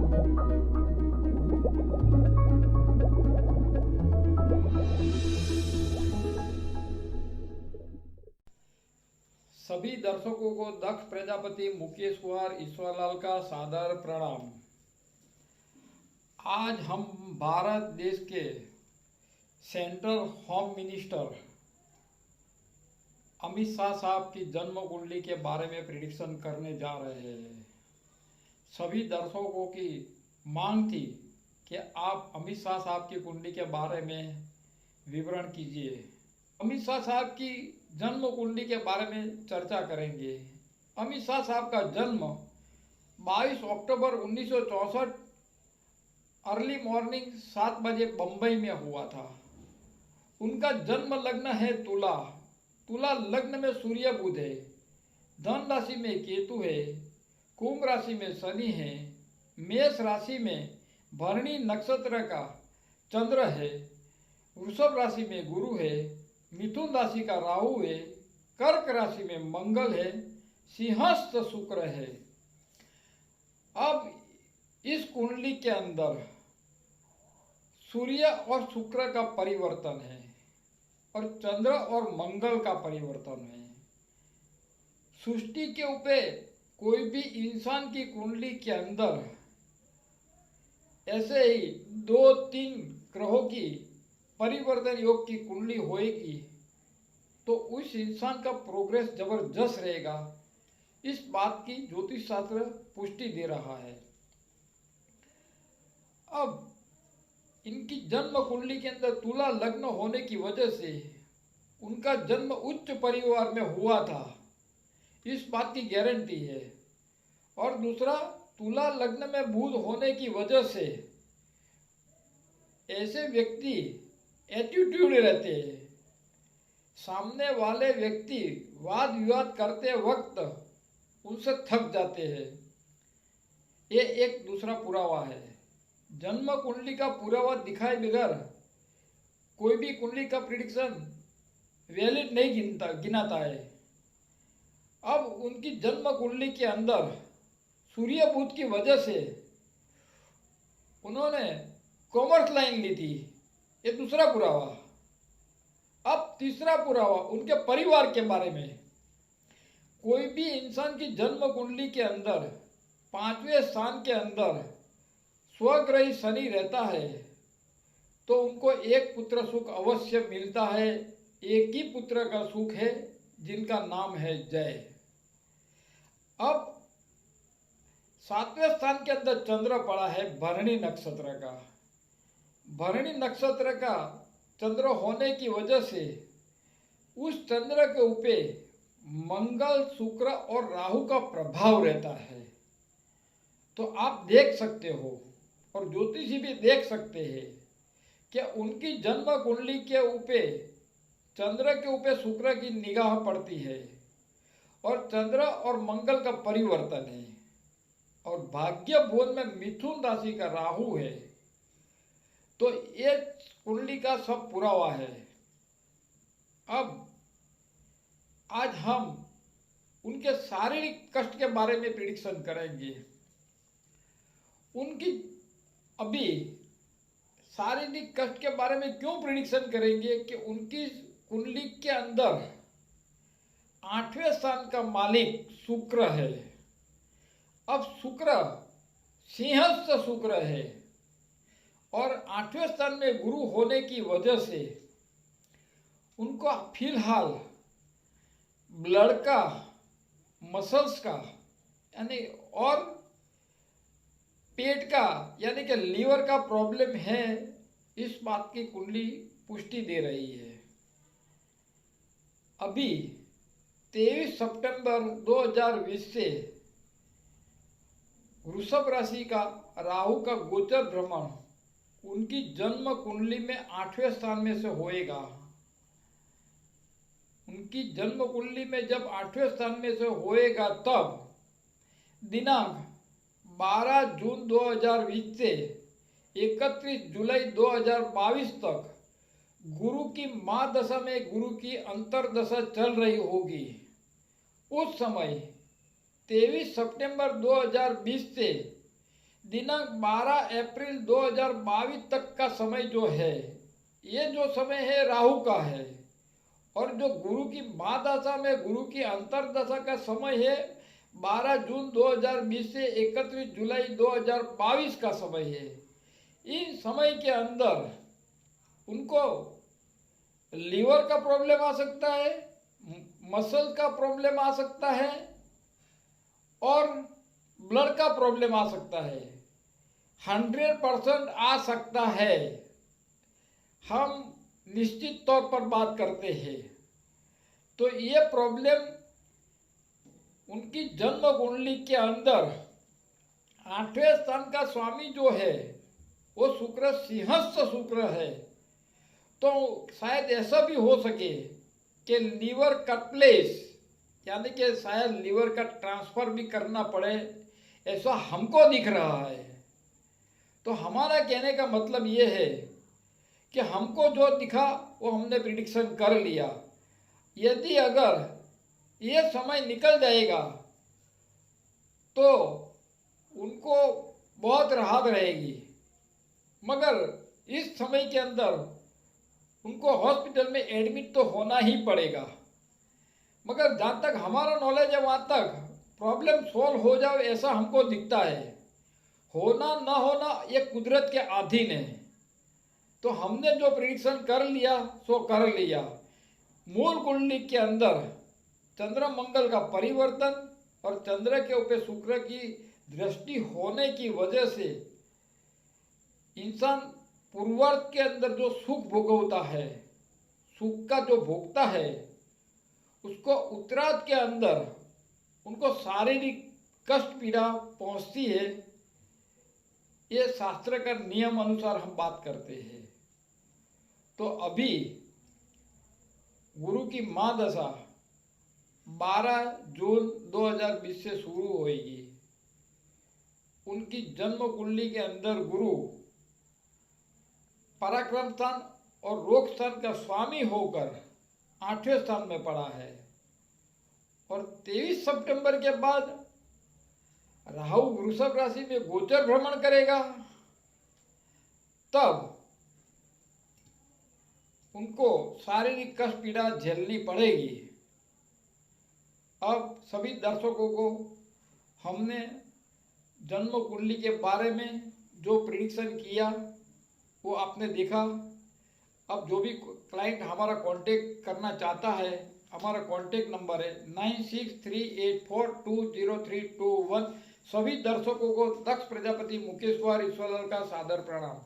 सभी दर्शकों को दक्ष प्रजापति मुकेश कुमार ईश्वरलाल का सादर प्रणाम। आज हम भारत देश के central home minister Amit Shah साहब की जन्म कुंडली के बारे में प्रिडिक्शन करने जा रहे हैं। सभी दर्शकों की मांग थी कि आप अमित शाह साहब की कुंडली के बारे में विवरण कीजिए। अमित शाह साहब की जन्म कुंडली के बारे में चर्चा करेंगे। अमित शाह साहब का जन्म 22 अक्टूबर 1964 अर्ली मॉर्निंग 7 बजे बम्बई में हुआ था। उनका जन्म लग्न है तुला। तुला लग्न में सूर्य बुध है, धन राशि में केतु है, कुंभ राशि में शनि है, मेष राशि में भरणी नक्षत्र का चंद्र है, वृषभ राशि में गुरु है, मिथुन राशि का राहु है, कर्क राशि में मंगल है, सिंहस्थ शुक्र है। अब इस कुंडली के अंदर सूर्य और शुक्र का परिवर्तन है और चंद्र और मंगल का परिवर्तन है। सृष्टि के ऊपर कोई भी इंसान की कुंडली के अंदर ऐसे ही 2-3 ग्रहों की परिवर्तन योग की कुंडली होएगी तो उस इंसान का प्रोग्रेस जबरदस्त रहेगा। इस बात की ज्योतिष शास्त्र पुष्टि दे रहा है। अब इनकी जन्म कुंडली के अंदर तुला लग्न होने की वजह से उनका जन्म उच्च परिवार में हुआ था, इस बात की गारंटी है। और दूसरा, तुला लग्न में बुध होने की वजह से ऐसे व्यक्ति एटीट्यूड रहते हैं। सामने वाले व्यक्ति वाद विवाद करते वक्त उनसे थक जाते हैं। ये एक दूसरा पुरावा है। जन्म कुंडली का पुरावा दिखाए बगैर कोई भी कुंडली का प्रिडिक्शन वैलिड नहीं गिनाता है। अब उनकी जन्म कुंडली के अंदर सूर्य बुध की वजह से उन्होंने कॉमर्स लाइन ली थी, ये दूसरा पुरावा। अब तीसरा पुरावा उनके परिवार के बारे में। कोई भी इंसान की जन्म कुंडली के अंदर 5वें स्थान के अंदर स्वग्रही शनि रहता है तो उनको एक पुत्र सुख अवश्य मिलता है। एक ही पुत्र का सुख है जिनका नाम है जय। अब 7वें स्थान के अंदर चंद्र पड़ा है भरणी नक्षत्र का। भरणी नक्षत्र का चंद्र होने की वजह से उस चंद्र के ऊपर मंगल, शुक्र और राहु का प्रभाव रहता है। तो आप देख सकते हो और ज्योतिषी भी देख सकते हैं कि उनकी जन्म कुंडली के ऊपर चंद्र के ऊपर शुक्र की निगाह पड़ती है और चंद्र और मंगल का परिवर्तन है और भाग्य भवन में मिथुन राशि का राहु है। तो ये कुंडली का सब पुरावा है। अब आज हम उनके शारीरिक कष्ट के बारे में प्रिडिक्शन करेंगे। उनकी अभी शारीरिक कष्ट के बारे में क्यों प्रिडिक्शन करेंगे कि उनकी कुंडली के अंदर 8वें स्थान का मालिक शुक्र है। अब शुक्र सिंहस्थ शुक्र है और 8वें स्थान में गुरु होने की वजह से उनको फिलहाल ब्लड का, मसल्स का यानी और पेट का यानी कि लीवर का प्रॉब्लम है। इस बात की कुंडली पुष्टि दे रही है। अभी 23 सितंबर 2020 से वृषभ राशि का राहु का गोचर भ्रमण उनकी जन्म कुंडली में 8वें स्थान में से होएगा। उनकी जन्म कुंडली में जब 8वें स्थान में से होएगा तब दिनांक 12 जून 2020 से 31 जुलाई 2022 तक गुरु की महादशा में गुरु की अंतरदशा चल रही होगी। उस समय 23 सितंबर 2020 से दिनांक 12 अप्रैल 2022 तक का समय जो है, ये जो समय है राहु का है, और जो गुरु की महादशा में गुरु की अंतरदशा का समय है 12 जून 2020 से 31 जुलाई 2022 का समय है। इन समय के अंदर उनको लीवर का प्रॉब्लम आ सकता है, मसल का प्रॉब्लम आ सकता है और ब्लड का प्रॉब्लम आ सकता है। 100% आ सकता है। हम निश्चित तौर पर बात करते हैं। तो ये प्रॉब्लम उनकी जन्म कुंडली के अंदर 8वें स्थान का स्वामी जो है वो शुक्र, सिंहस्थ शुक्र है। तो शायद ऐसा भी हो सके कि लीवर का प्लेस, यानी कि शायद लीवर का ट्रांसफर भी करना पड़े, ऐसा हमको दिख रहा है। तो हमारा कहने का मतलब ये है कि हमको जो दिखा वो हमने प्रिडिक्शन कर लिया। यदि अगर ये समय निकल जाएगा तो उनको बहुत राहत रहेगी, मगर इस समय के अंदर उनको हॉस्पिटल में एडमिट तो होना ही पड़ेगा। मगर जहाँ तक हमारा नॉलेज है वहाँ तक प्रॉब्लम सॉल्व हो जाए ऐसा हमको दिखता है। होना ना होना ये कुदरत के अधीन है। तो हमने जो प्रिडिक्शन कर लिया सो कर लिया। मूल कुंडली के अंदर चंद्र मंगल का परिवर्तन और चंद्र के ऊपर शुक्र की दृष्टि होने की वजह से इंसान पूर्वार्ध के अंदर जो सुख भोगता है, सुख का जो भोगता है, उसको उत्तरार्ध के अंदर उनको शारीरिक कष्ट पीड़ा पहुंचती है। ये शास्त्र का नियम अनुसार हम बात करते हैं। तो अभी गुरु की महादशा 12 जून 2020 से शुरू होएगी। उनकी जन्म कुंडली के अंदर गुरु पराक्रम स्थान और रोग स्थान का स्वामी होकर 8वें स्थान में पड़ा है। और 23 सितंबर के बाद राहु वृषभ राशि में गोचर भ्रमण करेगा। तब उनको शारीरिक कष्ट पीड़ा झेलनी पड़ेगी। अब सभी दर्शकों को हमने जन्म कुंडली के बारे में जो प्रिडिक्शन किया वो आपने देखा। अब जो भी क्लाइंट हमारा कांटेक्ट करना चाहता है, हमारा कांटेक्ट नंबर है 9638420321। सभी दर्शकों को दक्ष प्रजापति मुकेश कुमार ईश्वरलाल का सादर प्रणाम।